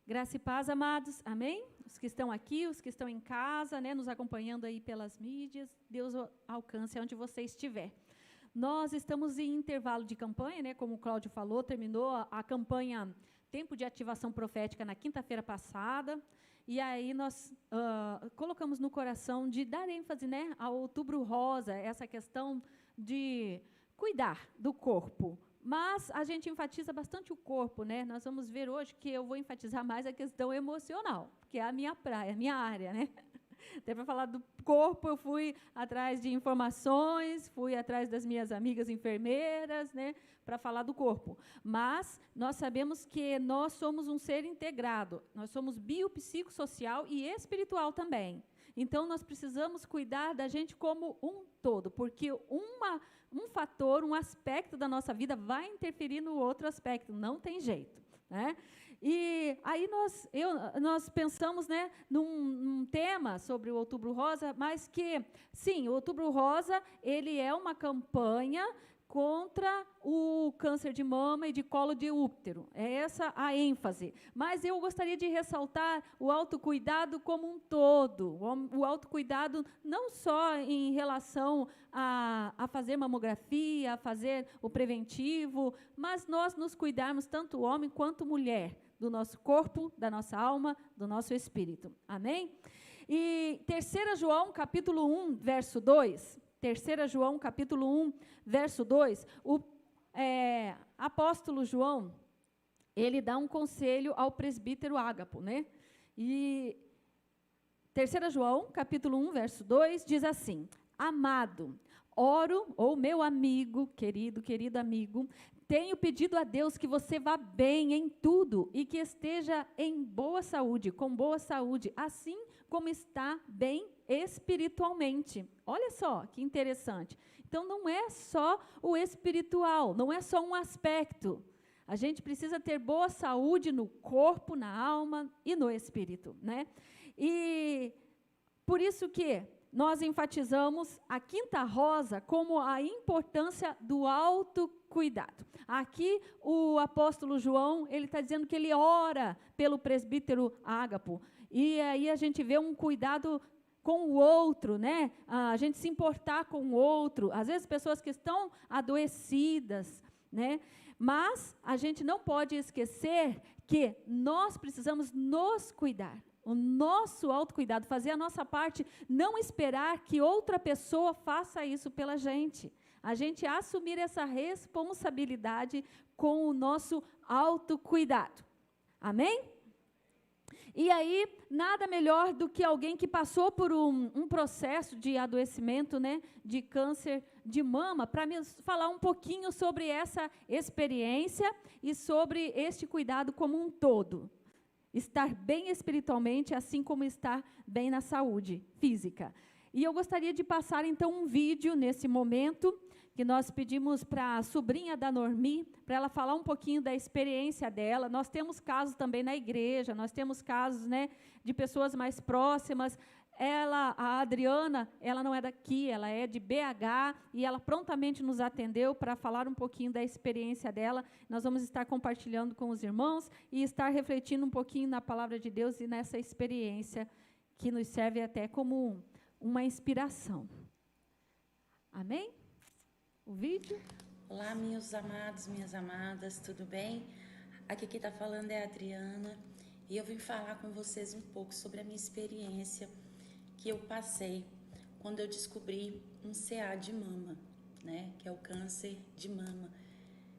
Graça e paz, amados, amém? Os que estão aqui, os que estão em casa, né, nos acompanhando aí pelas mídias, Deus alcance onde você estiver. Nós estamos em intervalo de campanha, né, como o Cláudio falou, terminou a campanha Tempo de Ativação Profética na quinta-feira passada, e aí nós colocamos no coração de dar ênfase, né, ao Outubro Rosa, essa questão de cuidar do corpo. Mas a gente enfatiza bastante o corpo, né? Nós vamos ver hoje que eu vou enfatizar mais a questão emocional, que é a minha praia, a minha área, né? Até para falar do corpo, eu fui atrás de informações, fui atrás das minhas amigas enfermeiras, né, para falar do corpo. Mas nós sabemos que nós somos um ser integrado, nós somos biopsicossocial e espiritual também. Então, nós precisamos cuidar da gente como um todo, porque um fator, um aspecto da nossa vida vai interferir no outro aspecto, não tem jeito, né? E aí nós pensamos, né, num tema sobre o Outubro Rosa, mas que, sim, o Outubro Rosa, ele é uma campanha contra o câncer de mama e de colo de útero. É essa a ênfase. Mas eu gostaria de ressaltar o autocuidado como um todo. O autocuidado não só em relação a fazer mamografia, a fazer o preventivo, mas nós nos cuidarmos, tanto homem quanto mulher, do nosso corpo, da nossa alma, do nosso espírito. Amém? E 3 João, capítulo 1, verso 2... 3 João, capítulo 1, verso 2, o apóstolo João, ele dá um conselho ao presbítero Ágapo, né? E 3 João, capítulo 1, verso 2, diz assim: amado, oro, ou meu amigo, querido amigo, tenho pedido a Deus que você vá bem em tudo e que esteja em boa saúde, com boa saúde, assim como está bem espiritualmente. Olha só que interessante. Então, não é só o espiritual, não é só um aspecto. A gente precisa ter boa saúde no corpo, na alma e no espírito, né? E por isso que nós enfatizamos a quinta rosa como a importância do autocuidado. Aqui o apóstolo João, ele está dizendo que ele ora pelo presbítero Ágapo. E aí a gente vê um cuidado com o outro, né? A gente se importar com o outro. Às vezes pessoas que estão adoecidas, né? Mas a gente não pode esquecer que nós precisamos nos cuidar. O nosso autocuidado, fazer a nossa parte, não esperar que outra pessoa faça isso pela gente. A gente assumir essa responsabilidade com o nosso autocuidado. Amém? E aí, nada melhor do que alguém que passou por um processo de adoecimento, né, de câncer de mama, para me falar um pouquinho sobre essa experiência e sobre este cuidado como um todo. Estar bem espiritualmente, assim como estar bem na saúde física. E eu gostaria de passar, então, um vídeo nesse momento, que nós pedimos para a sobrinha da Normi, para ela falar um pouquinho da experiência dela. Nós temos casos também na igreja, nós temos casos, né, de pessoas mais próximas. A Adriana, ela não é daqui, ela é de BH, e ela prontamente nos atendeu para falar um pouquinho da experiência dela. Nós vamos estar compartilhando com os irmãos e estar refletindo um pouquinho na palavra de Deus e nessa experiência que nos serve até como uma inspiração. Amém? O vídeo. Olá, meus amados, minhas amadas, tudo bem? Aqui quem está falando é a Adriana e eu vim falar com vocês um pouco sobre a minha experiência que eu passei quando eu descobri um CA de mama, né? Que é o câncer de mama,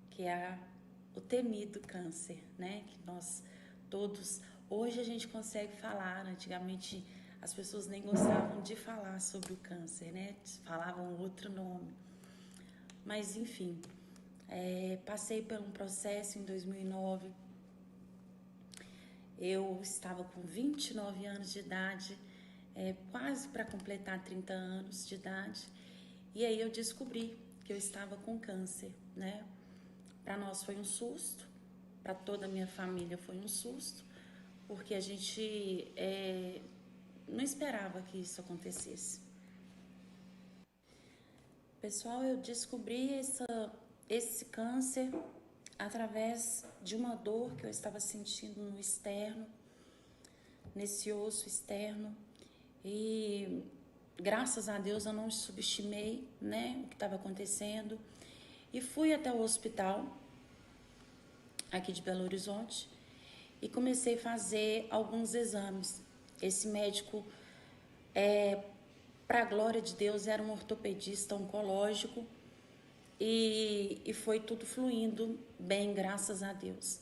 que é o temido câncer, né? Que nós todos, hoje a gente consegue falar, antigamente as pessoas nem gostavam de falar sobre o câncer, né? Falavam outro nome. Mas, enfim, passei por um processo em 2009. Eu estava com 29 anos de idade, quase para completar 30 anos de idade. E aí eu descobri que eu estava com câncer, né? Para nós foi um susto, para toda a minha família foi um susto, porque a gente não esperava que isso acontecesse. Pessoal, eu descobri esse câncer através de uma dor que eu estava sentindo no externo, nesse osso externo, e graças a Deus eu não subestimei, né, o que estava acontecendo, e fui até o hospital aqui de Belo Horizonte e comecei a fazer alguns exames. Esse médico, para a glória de Deus, era um ortopedista oncológico, e foi tudo fluindo bem, graças a Deus.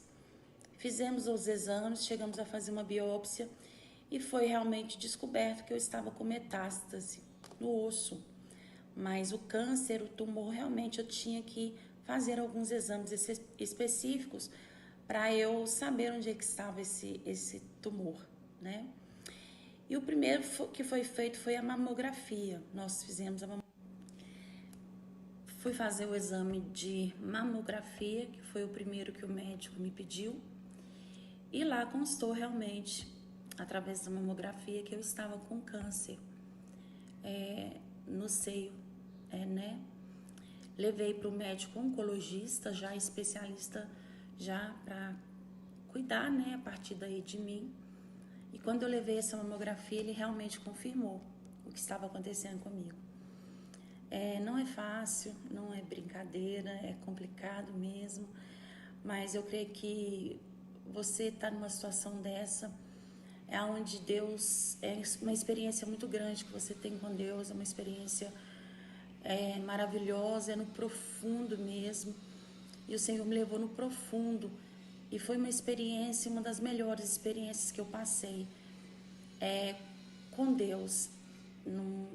Fizemos os exames, chegamos a fazer uma biópsia e foi realmente descoberto que eu estava com metástase no osso. Mas o câncer, o tumor, realmente eu tinha que fazer alguns exames específicos para eu saber onde é que estava esse tumor, né? E o primeiro que foi feito foi a mamografia. Nós fizemos a mamografia. Fui fazer o exame de mamografia, que foi o primeiro que o médico me pediu. E lá constou realmente, através da mamografia, que eu estava com câncer no seio, né? Levei para o médico oncologista, já especialista, já para cuidar, né, a partir daí de mim. E quando eu levei essa mamografia, ele realmente confirmou o que estava acontecendo comigo. Não é fácil, não é brincadeira, é complicado mesmo, mas eu creio que você está numa situação dessa, é onde Deus, é uma experiência muito grande que você tem com Deus, é uma experiência maravilhosa, é no profundo mesmo, e o Senhor me levou no profundo, e foi uma experiência, uma das melhores experiências que eu passei com Deus,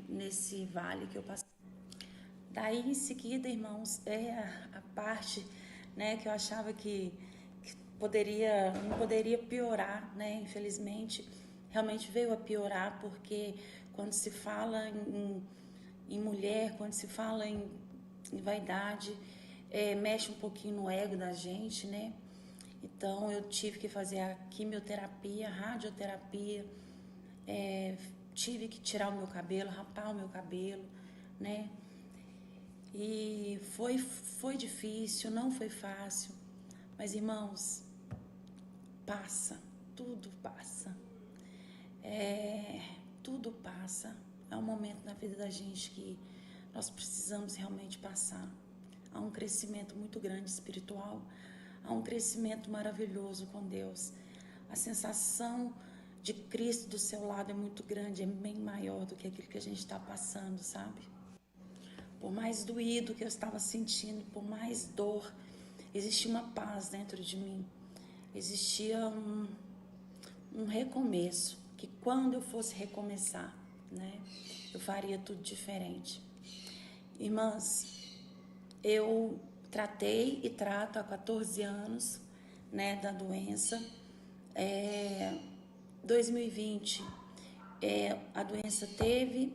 nesse vale que eu passei. Daí, em seguida, irmãos, a parte, né, que eu achava que não poderia piorar, né, infelizmente, realmente veio a piorar, porque quando se fala em mulher, quando se fala em vaidade, mexe um pouquinho no ego da gente, né? Então, eu tive que fazer a quimioterapia, a radioterapia, tive que tirar o meu cabelo, rapar o meu cabelo, né? E foi difícil, não foi fácil, mas, irmãos, passa, tudo passa, tudo passa. É um momento na vida da gente que nós precisamos realmente passar. Há um crescimento muito grande espiritual, há um crescimento maravilhoso com Deus. A sensação de Cristo do seu lado é muito grande, é bem maior do que aquilo que a gente está passando, sabe? Por mais doído que eu estava sentindo, por mais dor, existia uma paz dentro de mim. Existia um recomeço, que quando eu fosse recomeçar, né, eu faria tudo diferente. Irmãs, eu tratei e trato há 14 anos, né, da doença. 2020, a doença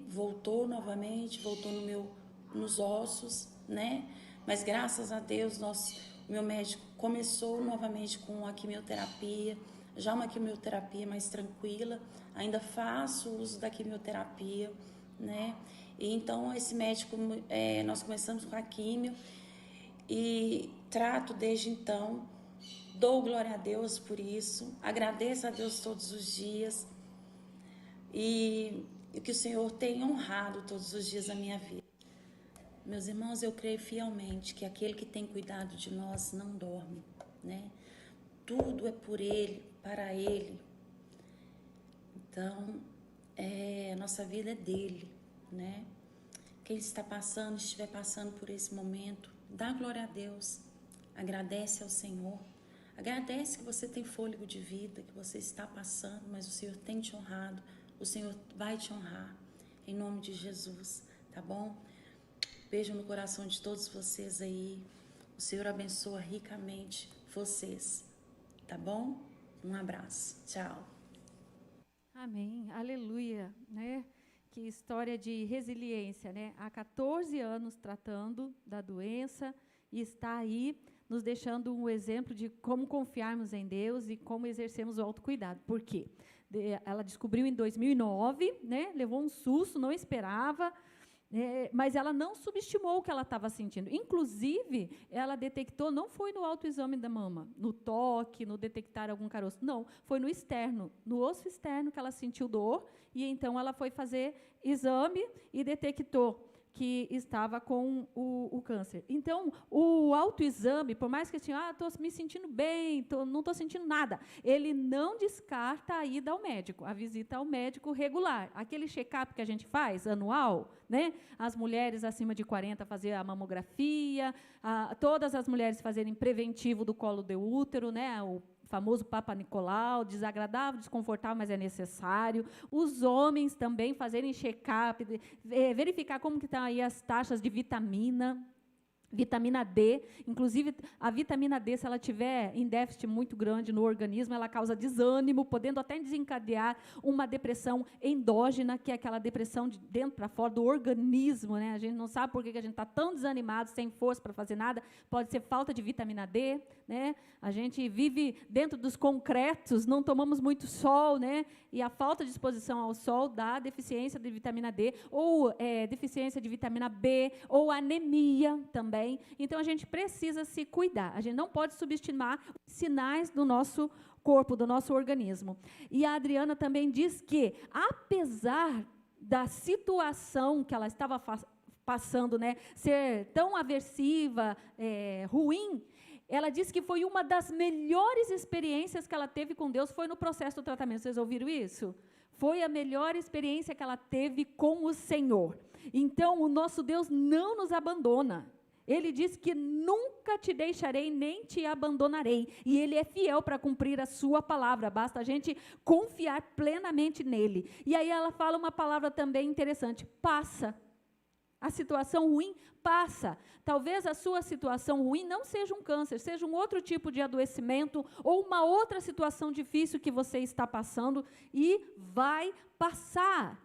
voltou novamente, voltou nos ossos, né? Mas graças a Deus, meu médico começou novamente com a quimioterapia, já uma quimioterapia mais tranquila, ainda faço uso da quimioterapia, né? E então esse médico, nós começamos com a quimio e trato desde então, dou glória a Deus por isso, agradeço a Deus todos os dias e que o Senhor tem honrado todos os dias a minha vida. Meus irmãos, eu creio fielmente que aquele que tem cuidado de nós não dorme, né? Tudo é por Ele, para Ele. Então, a nossa vida é dele, né? Quem estiver passando por esse momento, dá glória a Deus, agradece ao Senhor, agradece que você tem fôlego de vida, que você está passando, mas o Senhor tem te honrado, o Senhor vai te honrar, em nome de Jesus, tá bom? Beijo no coração de todos vocês aí. O Senhor abençoa ricamente vocês. Tá bom? Um abraço. Tchau. Amém. Aleluia, né? Que história de resiliência, né? Há 14 anos tratando da doença e está aí nos deixando um exemplo de como confiarmos em Deus e como exercermos o autocuidado. Por quê? Ela descobriu em 2009, né? Levou um susto, não esperava. Mas ela não subestimou o que ela estava sentindo. Inclusive, ela detectou, não foi no autoexame da mama, no toque, no detectar algum caroço. Não, foi no externo, no osso externo que ela sentiu dor, e então ela foi fazer exame e detectou que estava com o câncer. Então, o autoexame, por mais que assim, estou me sentindo bem, não estou sentindo nada, ele não descarta a ida ao médico, a visita ao médico regular. Aquele check-up que a gente faz, anual, né? As mulheres acima de 40 fazer a mamografia, todas as mulheres fazerem preventivo do colo do útero, né? O famoso Papa Nicolau, desagradável, desconfortável, mas é necessário. Os homens também fazerem check-up, verificar como que estão aí as taxas de vitamina D, inclusive a vitamina D, se ela tiver em déficit muito grande no organismo, ela causa desânimo, podendo até desencadear uma depressão endógena, que é aquela depressão de dentro para fora do organismo, né? A gente não sabe por que a gente está tão desanimado, sem força para fazer nada, pode ser falta de vitamina D, né? A gente vive dentro dos concretos, não tomamos muito sol, né? E a falta de exposição ao sol dá deficiência de vitamina D, ou deficiência de vitamina B, ou anemia também. Então, a gente precisa se cuidar. A gente não pode subestimar os sinais do nosso corpo, do nosso organismo. E a Adriana também diz que, apesar da situação que ela estava passando, né, ser tão aversiva, ruim, ela disse que foi uma das melhores experiências que ela teve com Deus, foi no processo do tratamento. Vocês ouviram isso? Foi a melhor experiência que ela teve com o Senhor. Então, o nosso Deus não nos abandona. Ele diz que nunca te deixarei, nem te abandonarei. E Ele é fiel para cumprir a sua palavra. Basta a gente confiar plenamente nele. E aí ela fala uma palavra também interessante. Passa. A situação ruim passa. Talvez a sua situação ruim não seja um câncer, seja um outro tipo de adoecimento ou uma outra situação difícil que você está passando e vai passar.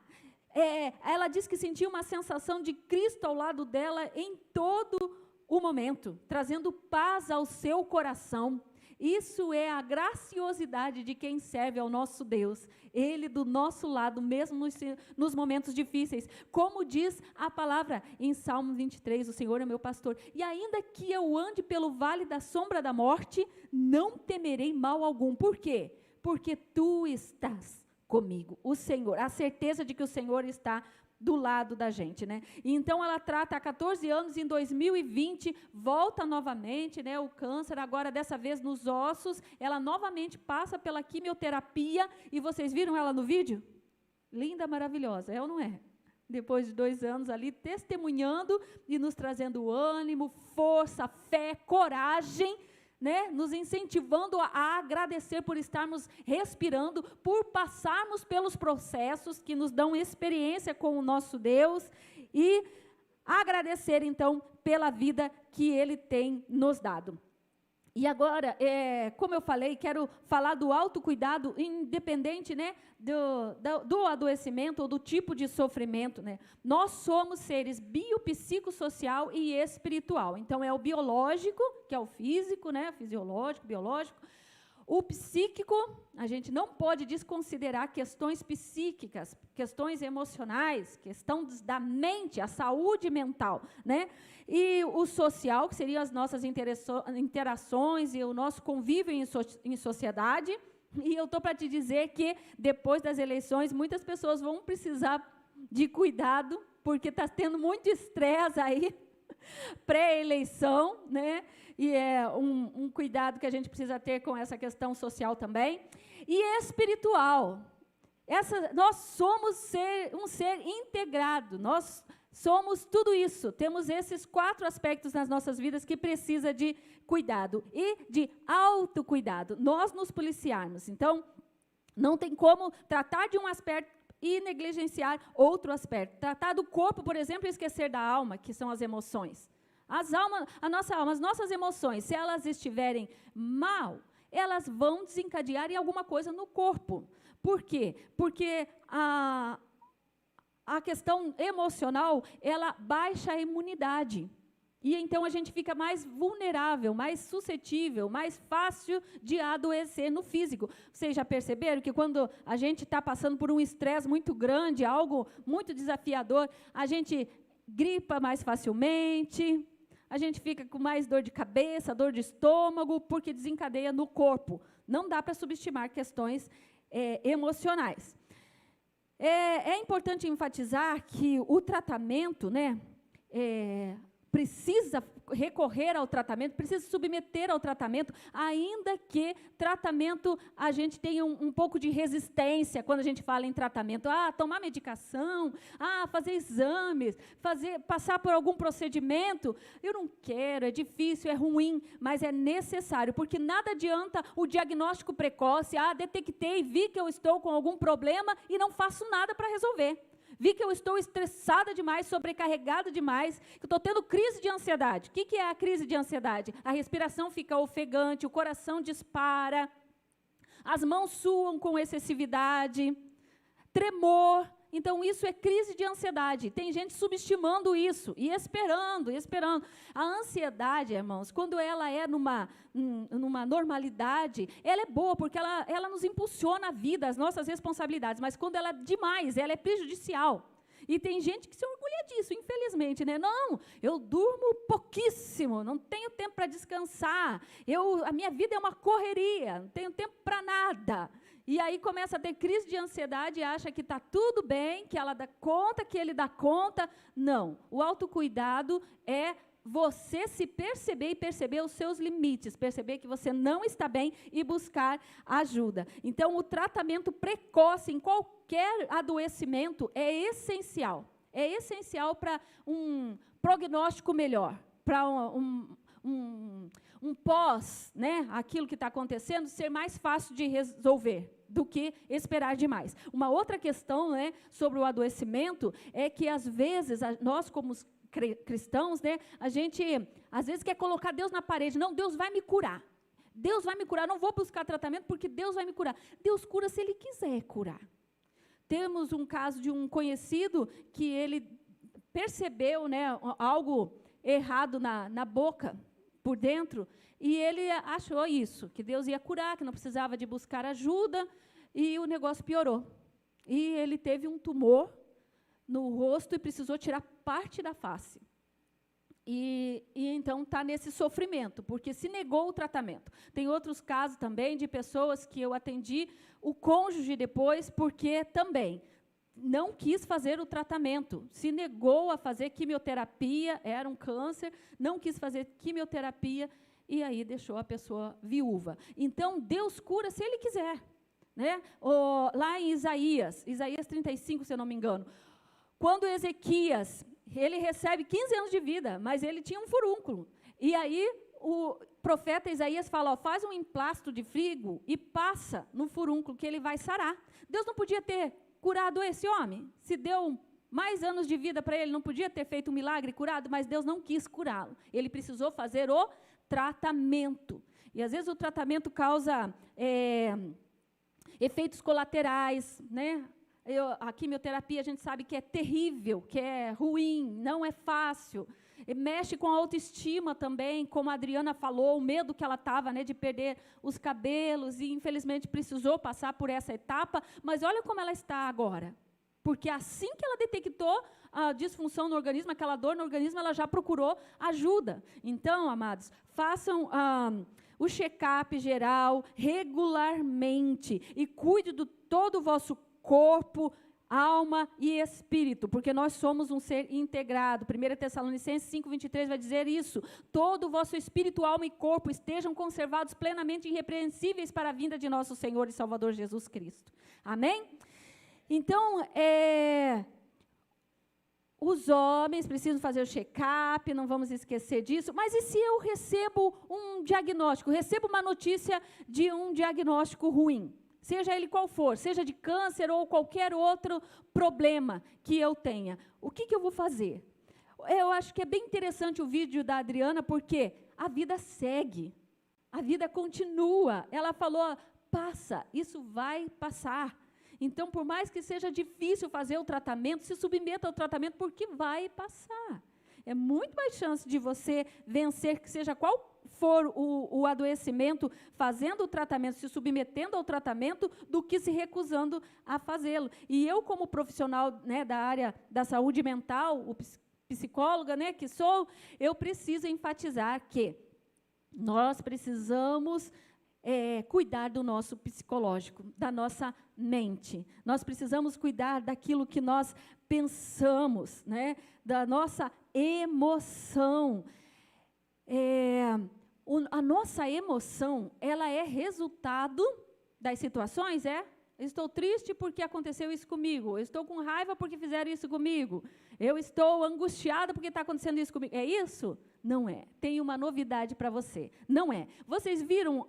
Ela diz que sentiu uma sensação de Cristo ao lado dela em todo o momento, trazendo paz ao seu coração. Isso é a graciosidade de quem serve ao nosso Deus. Ele do nosso lado, mesmo nos momentos difíceis. Como diz a palavra em Salmo 23, o Senhor é meu pastor. E ainda que eu ande pelo vale da sombra da morte, não temerei mal algum. Por quê? Porque tu estás comigo. O Senhor, a certeza de que o Senhor está do lado da gente, né? Então, ela trata há 14 anos, em 2020, volta novamente, né, o câncer, agora dessa vez nos ossos, ela novamente passa pela quimioterapia, e vocês viram ela no vídeo? Linda, maravilhosa, é ou não é? Depois de 2 anos ali, testemunhando e nos trazendo ânimo, força, fé, coragem, né, nos incentivando a agradecer por estarmos respirando, por passarmos pelos processos que nos dão experiência com o nosso Deus e agradecer, então, pela vida que Ele tem nos dado. E agora, como eu falei, quero falar do autocuidado, independente, né, do adoecimento ou do tipo de sofrimento. Né? Nós somos seres biopsicossocial e espiritual. Então, é o biológico, que é o físico, né, fisiológico, biológico. O psíquico, a gente não pode desconsiderar questões psíquicas, questões emocionais, questões da mente, a saúde mental, né? E o social, que seriam as nossas interações e o nosso convívio em sociedade. E eu estou para te dizer que, depois das eleições, muitas pessoas vão precisar de cuidado, porque está tendo muito estresse aí, pré-eleição, né? E é um cuidado que a gente precisa ter com essa questão social também. E espiritual. Nós somos um ser integrado, nós somos tudo isso. Temos esses 4 aspectos nas nossas vidas que precisa de cuidado e de autocuidado. Nós nos policiarmos. Então, não tem como tratar de um aspecto e negligenciar outro aspecto. Tratar do corpo, por exemplo, e esquecer da alma, que são as emoções. A nossa alma, as nossas emoções, se elas estiverem mal, elas vão desencadear em alguma coisa no corpo. Por quê? Porque a questão emocional, ela baixa a imunidade. E então a gente fica mais vulnerável, mais suscetível, mais fácil de adoecer no físico. Vocês já perceberam que quando a gente está passando por um estresse muito grande, algo muito desafiador, a gente gripa mais facilmente, a gente fica com mais dor de cabeça, dor de estômago, porque desencadeia no corpo. Não dá para subestimar questões emocionais. É importante enfatizar que o tratamento, né, precisa recorrer ao tratamento, precisa submeter ao tratamento, ainda que tratamento a gente tenha um pouco de resistência quando a gente fala em tratamento. Tomar medicação, fazer exames, passar por algum procedimento. Eu não quero, é difícil, é ruim, mas é necessário, porque nada adianta o diagnóstico precoce. Detectei, vi que eu estou com algum problema e não faço nada para resolver. Vi que eu estou estressada demais, sobrecarregada demais, que estou tendo crise de ansiedade. O que é a crise de ansiedade? A respiração fica ofegante, o coração dispara, as mãos suam com excessividade, tremor. Então, isso é crise de ansiedade. Tem gente subestimando isso e esperando. A ansiedade, irmãos, quando ela é numa normalidade, ela é boa, porque ela nos impulsiona a vida, as nossas responsabilidades. Mas quando ela é demais, ela é prejudicial. E tem gente que se orgulha disso, infelizmente, né? Não, eu durmo pouquíssimo, não tenho tempo para descansar. A minha vida é uma correria, não tenho tempo para nada. E aí começa a ter crise de ansiedade e acha que está tudo bem, que ela dá conta, que ele dá conta. Não, o autocuidado é você se perceber e perceber os seus limites, perceber que você não está bem e buscar ajuda. Então, o tratamento precoce em qualquer adoecimento é essencial. É essencial para um prognóstico melhor, para um pós, né, aquilo que está acontecendo, ser mais fácil de resolver do que esperar demais. Uma outra questão, né, sobre o adoecimento é que, às vezes, nós como cristãos, né, a gente, às vezes, quer colocar Deus na parede. Não, Deus vai me curar. Deus vai me curar. Não vou buscar tratamento porque Deus vai me curar. Deus cura se Ele quiser curar. Temos um caso de um conhecido que ele percebeu, né, algo errado na boca, por dentro, e ele achou isso, que Deus ia curar, que não precisava de buscar ajuda, e o negócio piorou. E ele teve um tumor no rosto e precisou tirar parte da face. E então está nesse sofrimento, porque se negou o tratamento. Tem outros casos também de pessoas que eu atendi, o cônjuge depois, porque também não quis fazer o tratamento, se negou a fazer quimioterapia, era um câncer, não quis fazer quimioterapia, e aí deixou a pessoa viúva. Então, Deus cura se Ele quiser. Né? Lá em Isaías 35, se eu não me engano, quando Ezequias, ele recebe 15 anos de vida, mas ele tinha um furúnculo. E aí o profeta Isaías fala, faz um emplasto de trigo e passa no furúnculo que ele vai sarar. Deus não podia ter curado esse homem? Se deu mais anos de vida para ele, não podia ter feito um milagre curado, mas Deus não quis curá-lo. Ele precisou fazer o tratamento. E às vezes o tratamento causa efeitos colaterais, né? A quimioterapia a gente sabe que é terrível, que é ruim, não é fácil. Mexe com a autoestima também, como a Adriana falou, o medo que ela estava, né, de perder os cabelos, e infelizmente precisou passar por essa etapa, mas olha como ela está agora. Porque assim que ela detectou a disfunção no organismo, aquela dor no organismo, ela já procurou ajuda. Então, amados, façam o check-up geral regularmente e cuide de todo o vosso corpo, alma e espírito, porque nós somos um ser integrado. 1 Tessalonicenses 5:23 vai dizer isso. Todo o vosso espírito, alma e corpo estejam conservados plenamente irrepreensíveis para a vinda de nosso Senhor e Salvador Jesus Cristo. Amém? Então, os homens precisam fazer o check-up, não vamos esquecer disso, mas e se eu recebo um diagnóstico, recebo uma notícia de um diagnóstico ruim? Seja ele qual for, seja de câncer ou qualquer outro problema que eu tenha. O que eu vou fazer? Eu acho que é bem interessante o vídeo da Adriana, porque a vida segue, a vida continua. Ela falou, passa, isso vai passar. Então, por mais que seja difícil fazer o tratamento, se submeta ao tratamento, porque vai passar. É muito mais chance de você vencer, que seja qual for o adoecimento, fazendo o tratamento, se submetendo ao tratamento, do que se recusando a fazê-lo. E eu, como profissional, né, da área da saúde mental, o psicóloga, né, que sou, eu preciso enfatizar que nós precisamos cuidar do nosso psicológico, da nossa mente. Nós precisamos cuidar daquilo que nós pensamos, né, da nossa emoção. A nossa emoção, ela é resultado das situações, Eu estou triste porque aconteceu isso comigo. Eu estou com raiva porque fizeram isso comigo. Eu estou angustiada porque está acontecendo isso comigo. É isso? Não é. Tem uma novidade para você. Não é. Vocês viram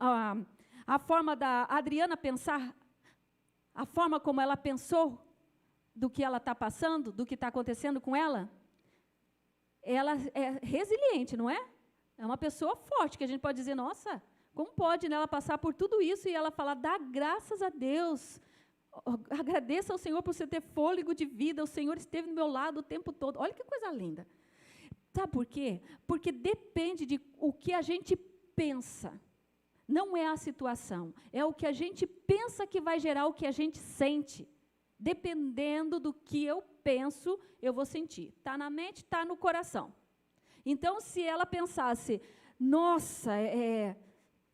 a forma da Adriana pensar? A forma como ela pensou do que ela está passando, do que está acontecendo com ela? Ela é resiliente, não é? É uma pessoa forte, que a gente pode dizer, nossa, como pode, né, ela passar por tudo isso e ela falar, dá graças a Deus, agradeça ao Senhor por você ter fôlego de vida, o Senhor esteve do meu lado o tempo todo. Olha que coisa linda. Sabe por quê? Porque depende de o que a gente pensa. Não é a situação, é o que a gente pensa que vai gerar o que a gente sente. Dependendo do que eu penso, eu vou sentir. Está na mente, está no coração. Então, se ela pensasse, nossa,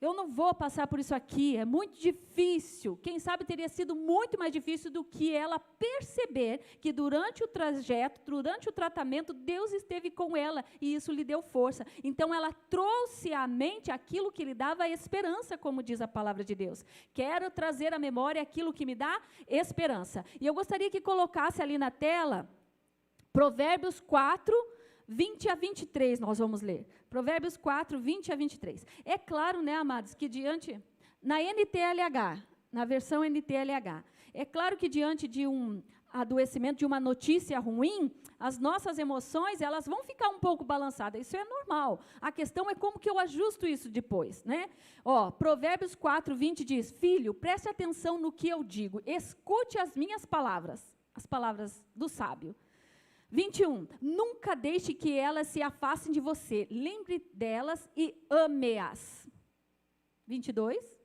eu não vou passar por isso aqui, é muito difícil. Quem sabe teria sido muito mais difícil do que ela perceber que durante o trajeto, durante o tratamento, Deus esteve com ela e isso lhe deu força. Então, ela trouxe à mente aquilo que lhe dava esperança, como diz a palavra de Deus. Quero trazer à memória aquilo que me dá esperança. E eu gostaria que colocasse ali na tela, Provérbios 4, 20 a 23, nós vamos ler. Provérbios 4, 20 a 23. É claro, né, amados, que na NTLH, na versão NTLH, é claro que diante de um adoecimento, de uma notícia ruim, as nossas emoções, elas vão ficar um pouco balançadas. Isso é normal. A questão é como que eu ajusto isso depois, né? Provérbios 4, 20 diz, filho, preste atenção no que eu digo, escute as minhas palavras, as palavras do sábio. 21, nunca deixe que elas se afastem de você, lembre delas e ame-as. 22,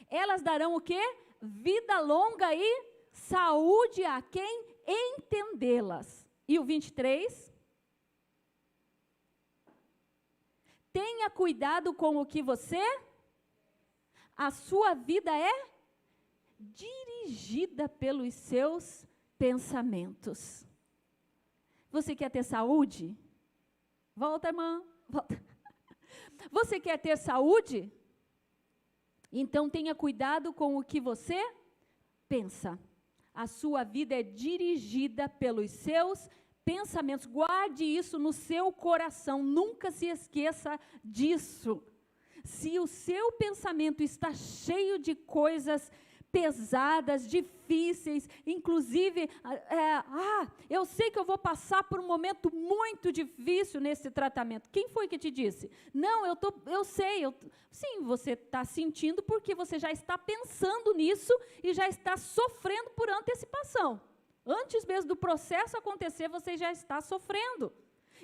elas darão o quê? Vida longa e saúde a quem entendê-las. E o 23, tenha cuidado com o que a sua vida é dirigida pelos seus pensamentos. Você quer ter saúde? Volta, irmã. Volta. Você quer ter saúde? Então, tenha cuidado com o que você pensa. A sua vida é dirigida pelos seus pensamentos. Guarde isso no seu coração. Nunca se esqueça disso. Se o seu pensamento está cheio de coisas pesadas, difíceis, inclusive, eu sei que eu vou passar por um momento muito difícil nesse tratamento. Quem foi que te disse? Não, eu sei. Sim, você está sentindo porque você já está pensando nisso e já está sofrendo por antecipação. Antes mesmo do processo acontecer, você já está sofrendo.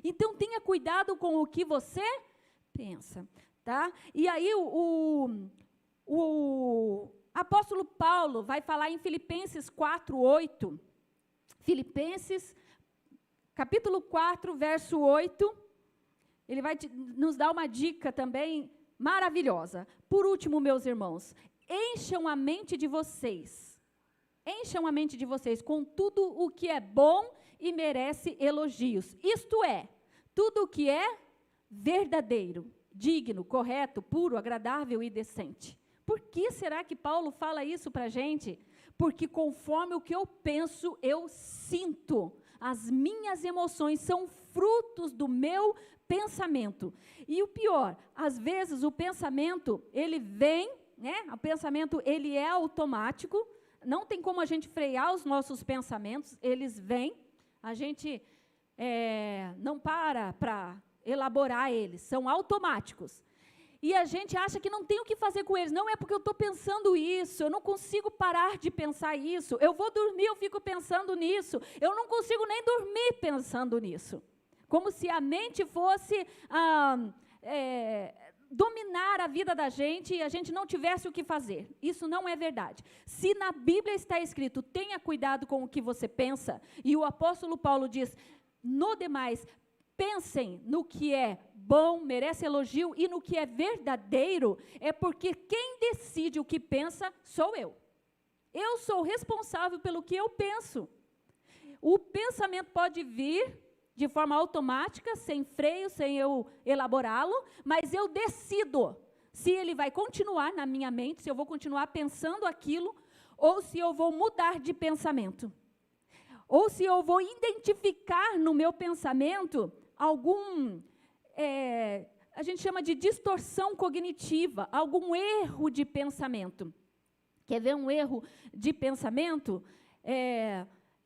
Então, tenha cuidado com o que você pensa, tá? E aí, o apóstolo Paulo vai falar em Filipenses 4, 8. Filipenses, capítulo 4, verso 8. Ele vai nos dar uma dica também maravilhosa. Por último, meus irmãos, encham a mente de vocês com tudo o que é bom e merece elogios. Isto é, tudo o que é verdadeiro, digno, correto, puro, agradável e decente. Por que será que Paulo fala isso para a gente? Porque conforme o que eu penso, eu sinto. As minhas emoções são frutos do meu pensamento. E o pior, às vezes o pensamento, ele vem, né? O pensamento, ele é automático. Não tem como a gente frear os nossos pensamentos. Eles vêm. A gente não para elaborar eles. São automáticos. E a gente acha que não tem o que fazer com eles. Não é porque eu estou pensando isso, eu não consigo parar de pensar isso. Eu vou dormir, eu fico pensando nisso. Eu não consigo nem dormir pensando nisso. Como se a mente fosse dominar a vida da gente e a gente não tivesse o que fazer. Isso não é verdade. Se na Bíblia está escrito, tenha cuidado com o que você pensa, e o apóstolo Paulo diz, No demais, pensem no que é bom, merece elogio, e no que é verdadeiro, é porque quem decide o que pensa sou eu. Eu sou responsável pelo que eu penso. O pensamento pode vir de forma automática, sem freio, sem eu elaborá-lo, mas eu decido se ele vai continuar na minha mente, se eu vou continuar pensando aquilo, ou se eu vou mudar de pensamento. Ou se eu vou identificar no meu pensamento algum, a gente chama de distorção cognitiva, algum erro de pensamento. Quer ver um erro de pensamento?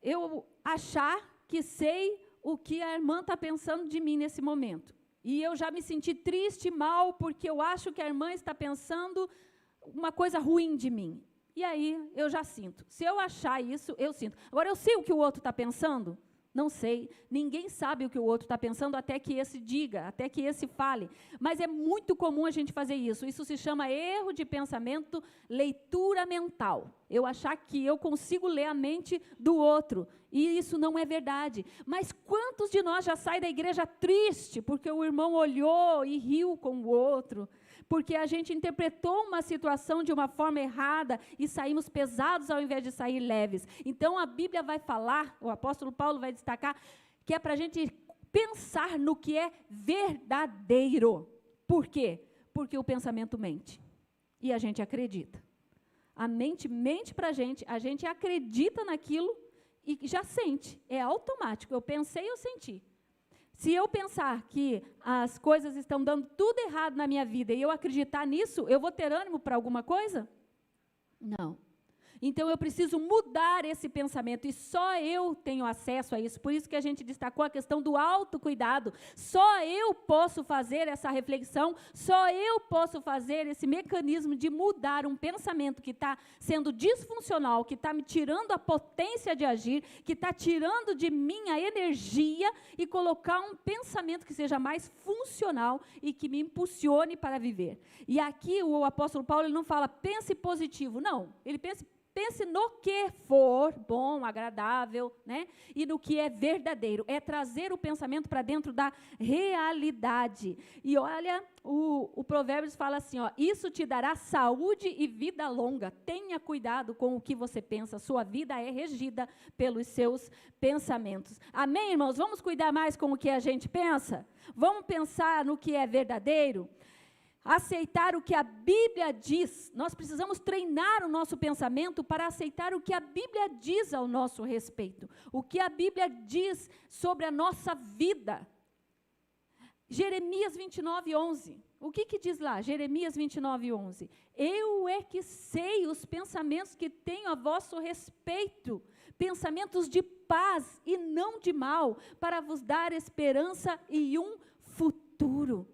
Eu achar que sei o que a irmã está pensando de mim nesse momento. E eu já me senti triste, mal, porque eu acho que a irmã está pensando uma coisa ruim de mim. E aí eu já sinto. Se eu achar isso, eu sinto. Agora, eu sei o que o outro está pensando? Não sei. Ninguém sabe o que o outro está pensando até que esse diga, até que esse fale. Mas é muito comum a gente fazer isso. Isso se chama erro de pensamento, leitura mental. Eu achar que eu consigo ler a mente do outro. E isso não é verdade. Mas quantos de nós já saem da igreja triste porque o irmão olhou e riu com o outro? Porque a gente interpretou uma situação de uma forma errada e saímos pesados ao invés de sair leves. Então, a Bíblia vai falar, o apóstolo Paulo vai destacar, que é para a gente pensar no que é verdadeiro. Por quê? Porque o pensamento mente. E a gente acredita. A mente mente para a gente acredita naquilo e já sente. É automático. Eu pensei, eu senti. Se eu pensar que as coisas estão dando tudo errado na minha vida e eu acreditar nisso, eu vou ter ânimo para alguma coisa? Não. Então, eu preciso mudar esse pensamento, e só eu tenho acesso a isso. Por isso que a gente destacou a questão do autocuidado. Só eu posso fazer essa reflexão, só eu posso fazer esse mecanismo de mudar um pensamento que está sendo disfuncional, que está me tirando a potência de agir, que está tirando de mim a energia, e colocar um pensamento que seja mais funcional e que me impulsione para viver. E aqui o apóstolo Paulo ele não fala, pense positivo. Não, ele pense no que for bom, agradável, né? E no que é verdadeiro. É trazer o pensamento para dentro da realidade. E olha, o Provérbios fala assim, ó, isso te dará saúde e vida longa. Tenha cuidado com o que você pensa. Sua vida é regida pelos seus pensamentos. Amém, irmãos? Vamos cuidar mais com o que a gente pensa? Vamos pensar no que é verdadeiro? Aceitar o que a Bíblia diz. Nós precisamos treinar o nosso pensamento para aceitar o que a Bíblia diz ao nosso respeito. O que a Bíblia diz sobre a nossa vida. Jeremias 29:11. O que diz lá? Jeremias 29:11. Eu é que sei os pensamentos que tenho a vosso respeito. Pensamentos de paz e não de mal, para vos dar esperança e um futuro.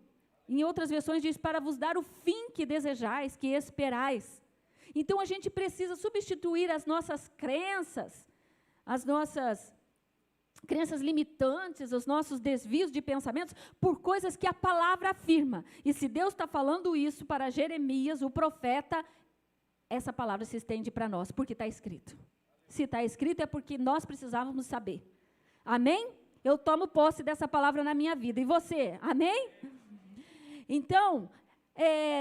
Em outras versões diz, para vos dar o fim que desejais, que esperais. Então, a gente precisa substituir as nossas crenças limitantes, os nossos desvios de pensamentos, por coisas que a palavra afirma. E se Deus está falando isso para Jeremias, o profeta, essa palavra se estende para nós, porque está escrito. Se está escrito é porque nós precisávamos saber. Amém? Eu tomo posse dessa palavra na minha vida. E você? Amém? Então,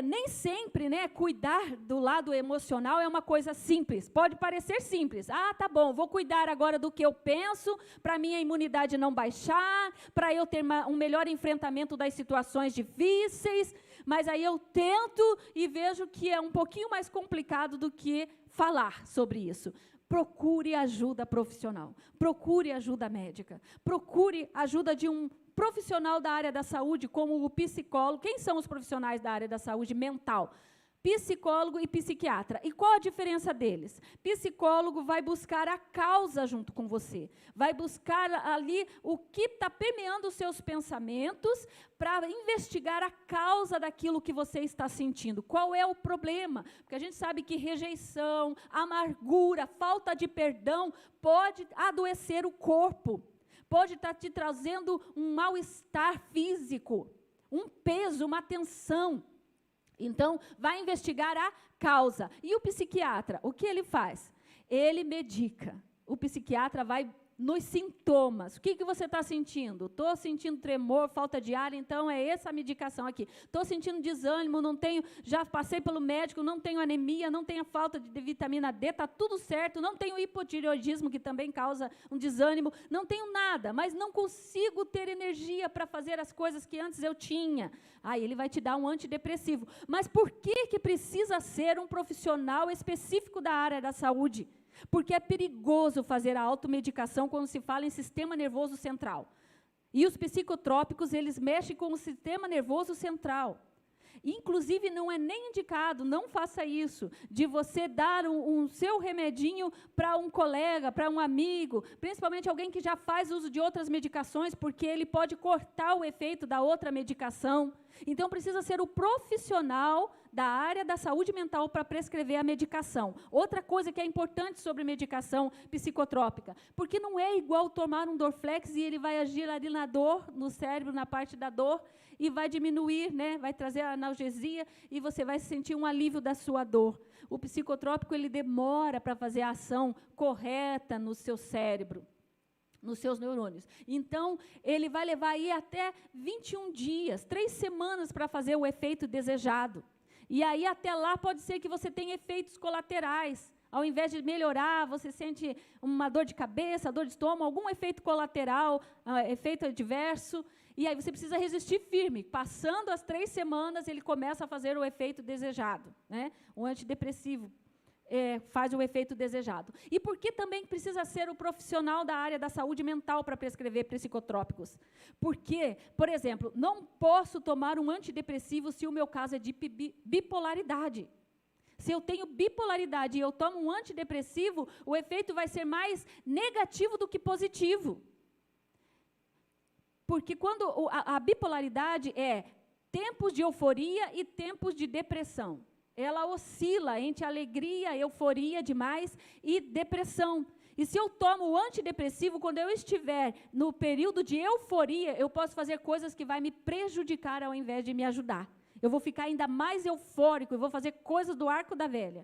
nem sempre, né, cuidar do lado emocional é uma coisa simples. Pode parecer simples. Ah, tá bom, vou cuidar agora do que eu penso, para minha imunidade não baixar, para eu ter um melhor enfrentamento das situações difíceis. Mas aí eu tento e vejo que é um pouquinho mais complicado do que falar sobre isso. Procure ajuda profissional, procure ajuda médica, procure ajuda de um profissional da área da saúde, como o psicólogo. Quem são os profissionais da área da saúde mental? Psicólogo e psiquiatra. E qual a diferença deles? Psicólogo vai buscar a causa junto com você. Vai buscar ali o que está permeando os seus pensamentos para investigar a causa daquilo que você está sentindo. Qual é o problema? Porque a gente sabe que rejeição, amargura, falta de perdão pode adoecer o corpo. Pode estar te trazendo um mal-estar físico, um peso, uma tensão. Então, vai investigar a causa. E o psiquiatra, o que ele faz? Ele medica. O psiquiatra vai nos sintomas. O que você está sentindo? Estou sentindo tremor, falta de ar, então é essa a medicação aqui. Estou sentindo desânimo, não tenho, já passei pelo médico, não tenho anemia, não tenho falta de vitamina D, está tudo certo, não tenho hipotireoidismo, que também causa um desânimo, não tenho nada, mas não consigo ter energia para fazer as coisas que antes eu tinha. Aí ele vai te dar um antidepressivo. Mas por que precisa ser um profissional específico da área da saúde? Porque é perigoso fazer a automedicação quando se fala em sistema nervoso central. E os psicotrópicos, eles mexem com o sistema nervoso central. Inclusive, não é nem indicado, não faça isso, de você dar um seu remedinho para um colega, para um amigo, principalmente alguém que já faz uso de outras medicações, porque ele pode cortar o efeito da outra medicação. Então, precisa ser o profissional da área da saúde mental para prescrever a medicação. Outra coisa que é importante sobre medicação psicotrópica, porque não é igual tomar um Dorflex e ele vai agir ali na dor, no cérebro, na parte da dor, e vai diminuir, né, vai trazer a analgesia e você vai sentir um alívio da sua dor. O psicotrópico, ele demora para fazer a ação correta no seu cérebro, nos seus neurônios. Então, ele vai levar aí até 21 dias, 3 semanas para fazer o efeito desejado. E aí, até lá, pode ser que você tenha efeitos colaterais. Ao invés de melhorar, você sente uma dor de cabeça, dor de estômago, algum efeito colateral, efeito adverso. E aí você precisa resistir firme. Passando as 3 semanas, ele começa a fazer o efeito desejado, né? O antidepressivo faz o efeito desejado. E por que também precisa ser o profissional da área da saúde mental para prescrever psicotrópicos? Porque, por exemplo, não posso tomar um antidepressivo se o meu caso é de bipolaridade. Se eu tenho bipolaridade e eu tomo um antidepressivo, o efeito vai ser mais negativo do que positivo. Porque quando a bipolaridade é tempos de euforia e tempos de depressão. Ela oscila entre alegria, euforia demais e depressão. E se eu tomo o antidepressivo, quando eu estiver no período de euforia, eu posso fazer coisas que vão me prejudicar ao invés de me ajudar. Eu vou ficar ainda mais eufórico, eu vou fazer coisas do arco da velha.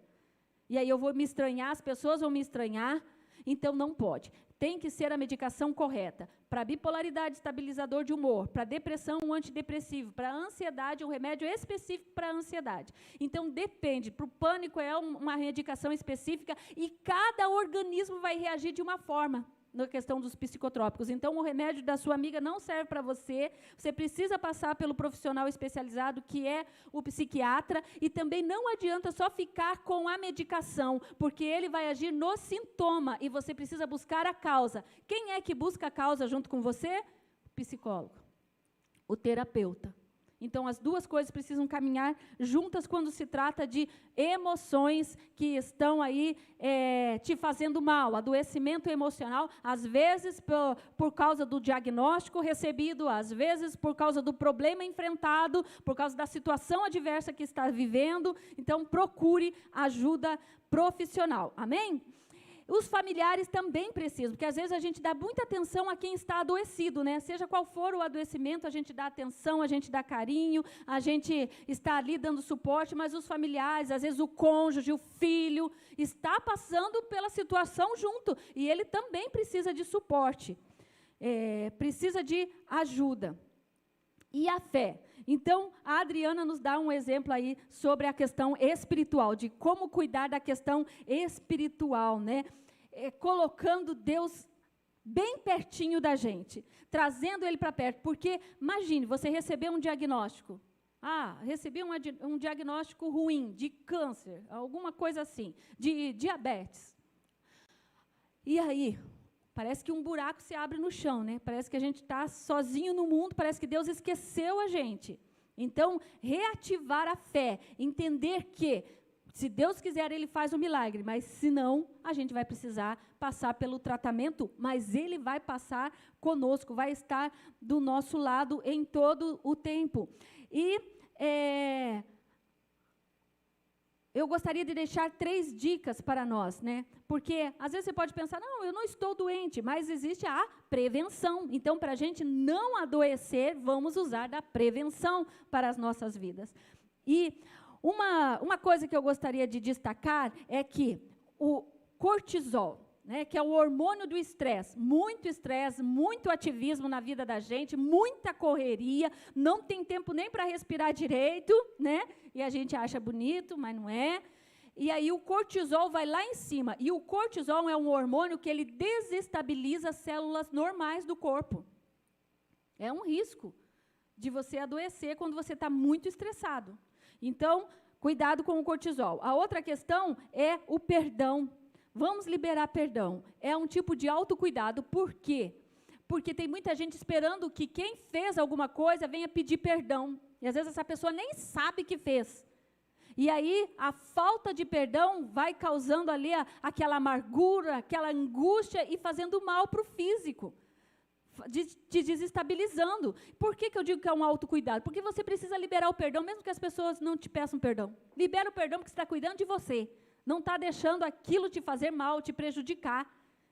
E aí eu vou me estranhar, as pessoas vão me estranhar, então não pode. Tem que ser a medicação correta. Para bipolaridade, estabilizador de humor. Para depressão, um antidepressivo. Para ansiedade, um remédio específico para a ansiedade. Então, depende. Para o pânico, é uma medicação específica e cada organismo vai reagir de uma forma na questão dos psicotrópicos. Então, o remédio da sua amiga não serve para você. Você precisa passar pelo profissional especializado, que é o psiquiatra, e também não adianta só ficar com a medicação, porque ele vai agir no sintoma, e você precisa buscar a causa. Quem é que busca a causa junto com você? O psicólogo, o terapeuta. Então, as duas coisas precisam caminhar juntas quando se trata de emoções que estão aí te fazendo mal. Adoecimento emocional, às vezes por causa do diagnóstico recebido, às vezes por causa do problema enfrentado, por causa da situação adversa que está vivendo. Então, procure ajuda profissional. Amém? Os familiares também precisam, porque às vezes a gente dá muita atenção a quem está adoecido, né? Seja qual for o adoecimento, a gente dá atenção, a gente dá carinho, a gente está ali dando suporte, mas os familiares, às vezes o cônjuge, o filho, está passando pela situação junto, e ele também precisa de suporte, precisa de ajuda. E a fé? Então, a Adriana nos dá um exemplo aí sobre a questão espiritual, de como cuidar da questão espiritual, né? Colocando Deus bem pertinho da gente, trazendo Ele para perto. Porque, imagine, você receber um diagnóstico. Recebi um diagnóstico ruim, de câncer, alguma coisa assim, de diabetes. E aí, parece que um buraco se abre no chão, né? Parece que a gente está sozinho no mundo, parece que Deus esqueceu a gente. Então, reativar a fé, entender que, se Deus quiser, Ele faz um milagre, mas se não, a gente vai precisar passar pelo tratamento, mas Ele vai passar conosco, vai estar do nosso lado em todo o tempo. E eu gostaria de deixar 3 dicas para nós, né? Porque, às vezes, você pode pensar, não, eu não estou doente, mas existe a prevenção. Então, para a gente não adoecer, vamos usar da prevenção para as nossas vidas. E uma coisa que eu gostaria de destacar é que o cortisol, né, que é o hormônio do estresse, muito ativismo na vida da gente, muita correria, não tem tempo nem para respirar direito, né, e a gente acha bonito, mas não é. E aí o cortisol vai lá em cima, e o cortisol é um hormônio que ele desestabiliza as células normais do corpo. É um risco de você adoecer quando você está muito estressado. Então, cuidado com o cortisol. A outra questão é o perdão. Vamos liberar perdão. É um tipo de autocuidado. Por quê? Porque tem muita gente esperando que quem fez alguma coisa venha pedir perdão. E às vezes essa pessoa nem sabe que fez. E aí a falta de perdão vai causando ali aquela amargura, aquela angústia e fazendo mal para o físico. Te desestabilizando. Por que eu digo que é um autocuidado? Porque você precisa liberar o perdão, mesmo que as pessoas não te peçam perdão. Libera o perdão porque você está cuidando de você. Não está deixando aquilo te fazer mal, te prejudicar.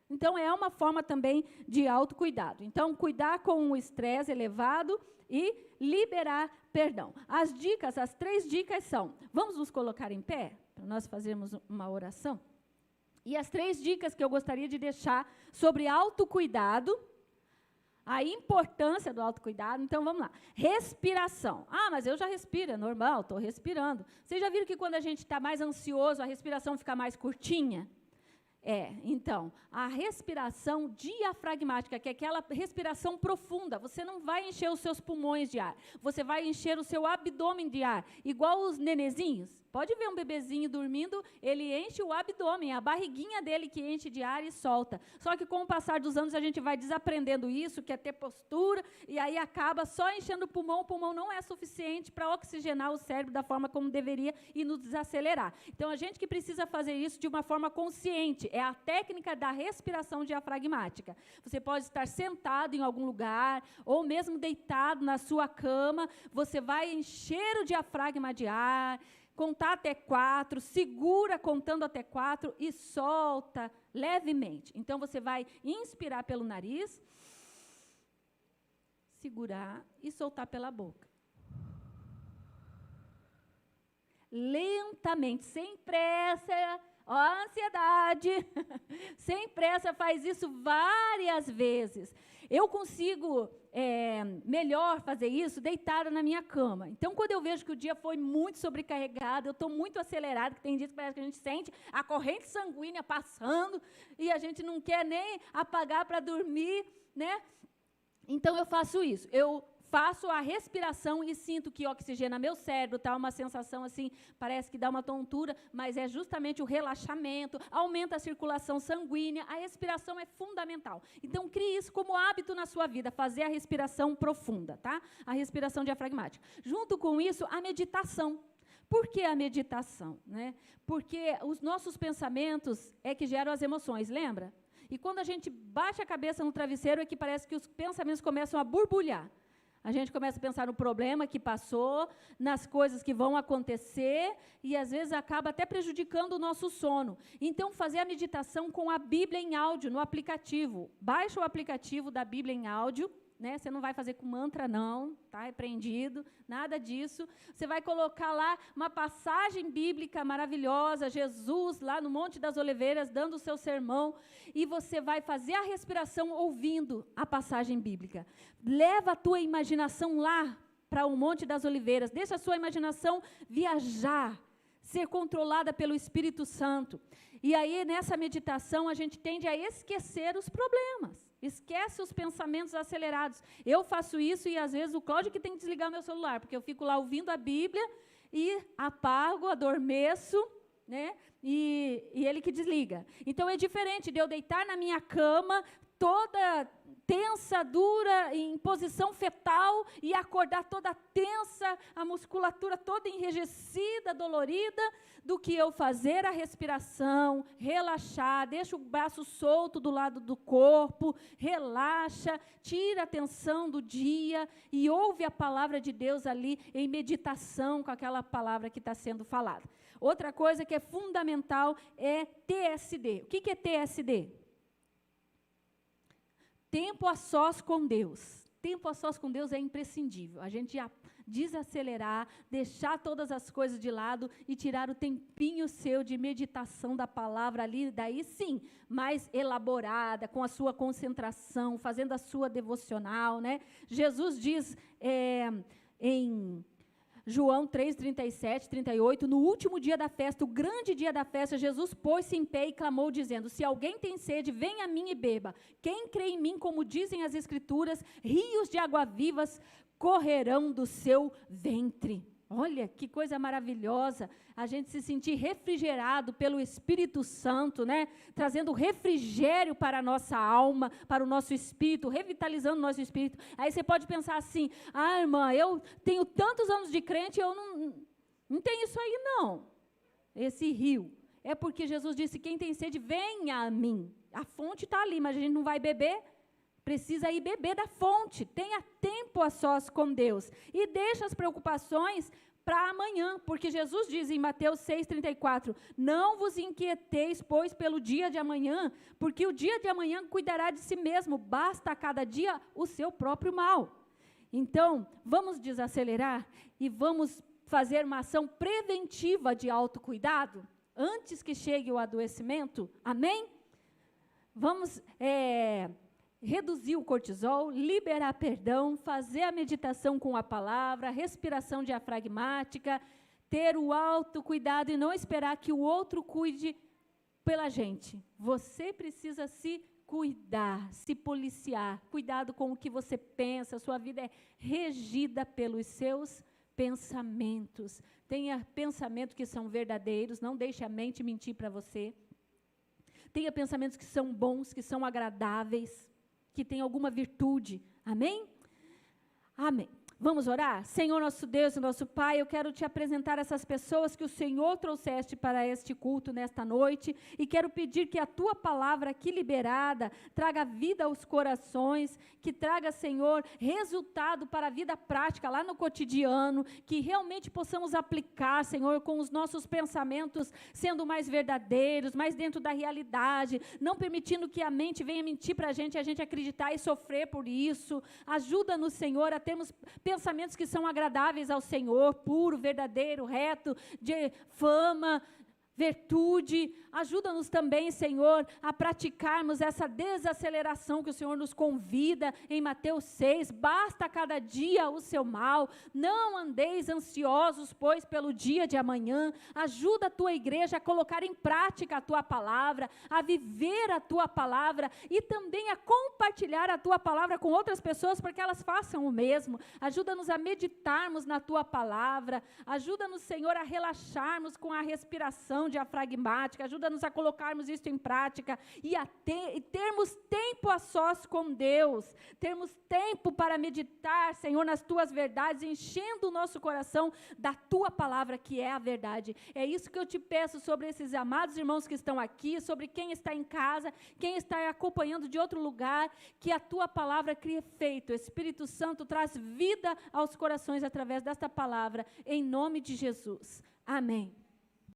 Então, é uma forma também de autocuidado. Então, cuidar com o estresse elevado e liberar perdão. As 3 dicas são, vamos nos colocar em pé, para nós fazermos uma oração? E as 3 dicas que eu gostaria de deixar sobre autocuidado, a importância do autocuidado. Então, vamos lá. Respiração. Mas eu já respiro, é normal, estou respirando. Vocês já viram que quando a gente está mais ansioso, a respiração fica mais curtinha? Então, a respiração diafragmática, que é aquela respiração profunda, você não vai encher os seus pulmões de ar, você vai encher o seu abdômen de ar, igual os nenezinhos. Pode ver um bebezinho dormindo, ele enche o abdômen, a barriguinha dele que enche de ar e solta. Só que com o passar dos anos a gente vai desaprendendo isso, que é ter postura, e aí acaba só enchendo o pulmão não é suficiente para oxigenar o cérebro da forma como deveria e nos desacelerar. Então, a gente que precisa fazer isso de uma forma consciente, é a técnica da respiração diafragmática. Você pode estar sentado em algum lugar, ou mesmo deitado na sua cama, você vai encher o diafragma de ar, contar até 4, segura contando até 4 e solta levemente. Então, você vai inspirar pelo nariz, segurar e soltar pela boca. Lentamente, sem pressa. A ansiedade, sem pressa, faz isso várias vezes. Eu consigo melhor fazer isso deitada na minha cama. Então, quando eu vejo que o dia foi muito sobrecarregado, eu estou muito acelerada, que tem dias que parece que a gente sente a corrente sanguínea passando e a gente não quer nem apagar para dormir, né? Então, eu faço isso. Eu faço a respiração e sinto que oxigena meu cérebro, tá uma sensação assim, parece que dá uma tontura, mas é justamente o relaxamento, aumenta a circulação sanguínea, a respiração é fundamental. Então, crie isso como hábito na sua vida, fazer a respiração profunda, tá? A respiração diafragmática. Junto com isso, a meditação. Por que a meditação, né? Porque os nossos pensamentos é que geram as emoções, lembra? E quando a gente baixa a cabeça no travesseiro, é que parece que os pensamentos começam a borbulhar. A gente começa a pensar no problema que passou, nas coisas que vão acontecer, e às vezes acaba até prejudicando o nosso sono. Então, fazer a meditação com a Bíblia em áudio, no aplicativo. Baixa o aplicativo da Bíblia em áudio, né? Você não vai fazer com mantra, não, tá repreendido, nada disso. Você vai colocar lá uma passagem bíblica maravilhosa, Jesus lá no Monte das Oliveiras, dando o seu sermão, e você vai fazer a respiração ouvindo a passagem bíblica. Leva a tua imaginação lá para o Monte das Oliveiras, deixa a sua imaginação viajar, ser controlada pelo Espírito Santo. E aí, nessa meditação, a gente tende a esquecer os problemas. Esquece os pensamentos acelerados. Eu faço isso e, às vezes, o Cláudio que tem que desligar o meu celular, porque eu fico lá ouvindo a Bíblia e apago, adormeço, né? E ele que desliga. Então, é diferente de eu deitar na minha cama, toda tensa, dura, em posição fetal, e acordar toda tensa, a musculatura toda enrijecida, dolorida, do que eu fazer a respiração, relaxar, deixa o braço solto do lado do corpo, relaxa, tira a tensão do dia e ouve a palavra de Deus ali em meditação com aquela palavra que está sendo falada. Outra coisa que é fundamental é TSD. O que é TSD? Tempo a sós com Deus. tempo a sós com Deus é imprescindível. A gente já desacelerar, deixar todas as coisas de lado e tirar o tempinho seu de meditação da palavra ali, daí sim, mais elaborada, com a sua concentração, fazendo a sua devocional, né? Jesus diz em João 3, 37, 38, no último dia da festa, o grande dia da festa, Jesus pôs-se em pé e clamou, dizendo: se alguém tem sede, venha a mim e beba. Quem crê em mim, como dizem as Escrituras, rios de água vivas correrão do seu ventre. Olha, que coisa maravilhosa, a gente se sentir refrigerado pelo Espírito Santo, né? Trazendo refrigério para a nossa alma, para o nosso espírito, revitalizando o nosso espírito. Aí você pode pensar assim: irmã, eu tenho tantos anos de crente, eu não tenho isso aí não, esse rio. É porque Jesus disse: quem tem sede, venha a mim. A fonte está ali, mas a gente não vai beber. Precisa ir beber da fonte, tenha tempo a sós com Deus, e deixa as preocupações para amanhã, porque Jesus diz em Mateus 6,34, não vos inquieteis, pois, pelo dia de amanhã, porque o dia de amanhã cuidará de si mesmo, basta a cada dia o seu próprio mal. Então, vamos desacelerar e vamos fazer uma ação preventiva de autocuidado, antes que chegue o adoecimento, amém? Vamos reduzir o cortisol, liberar perdão, fazer a meditação com a palavra, respiração diafragmática, ter o autocuidado e não esperar que o outro cuide pela gente. Você precisa se cuidar, se policiar. Cuidado com o que você pensa, sua vida é regida pelos seus pensamentos. Tenha pensamentos que são verdadeiros, não deixe a mente mentir para você. Tenha pensamentos que são bons, que são agradáveis, que tem alguma virtude, amém? Amém. Vamos orar? Senhor nosso Deus e nosso Pai, eu quero te apresentar essas pessoas que o Senhor trouxeste para este culto nesta noite, e quero pedir que a tua palavra aqui liberada traga vida aos corações, que traga, Senhor, resultado para a vida prática lá no cotidiano, que realmente possamos aplicar, Senhor, com os nossos pensamentos sendo mais verdadeiros, mais dentro da realidade, não permitindo que a mente venha mentir para a gente acreditar e sofrer por isso. Ajuda-nos, Senhor, a termos pensamentos que são agradáveis ao Senhor, puro, verdadeiro, reto, de fama, virtude. Ajuda-nos também, Senhor, a praticarmos essa desaceleração que o Senhor nos convida em Mateus 6. Basta cada dia o seu mal, não andeis ansiosos, pois, pelo dia de amanhã. Ajuda a tua igreja a colocar em prática a tua palavra, a viver a tua palavra e também a compartilhar a tua palavra com outras pessoas para que elas façam o mesmo. Ajuda-nos a meditarmos na tua palavra. Ajuda-nos, Senhor, a relaxarmos com a respiração diafragmática. Ajuda-nos a colocarmos isso em prática e termos tempo a sós com Deus, termos tempo para meditar, Senhor, nas tuas verdades, enchendo o nosso coração da tua palavra, que é a verdade. É isso que eu te peço sobre esses amados irmãos que estão aqui, sobre quem está em casa, quem está acompanhando de outro lugar, que a tua palavra crie efeito. O Espírito Santo traz vida aos corações através desta palavra, em nome de Jesus. Amém.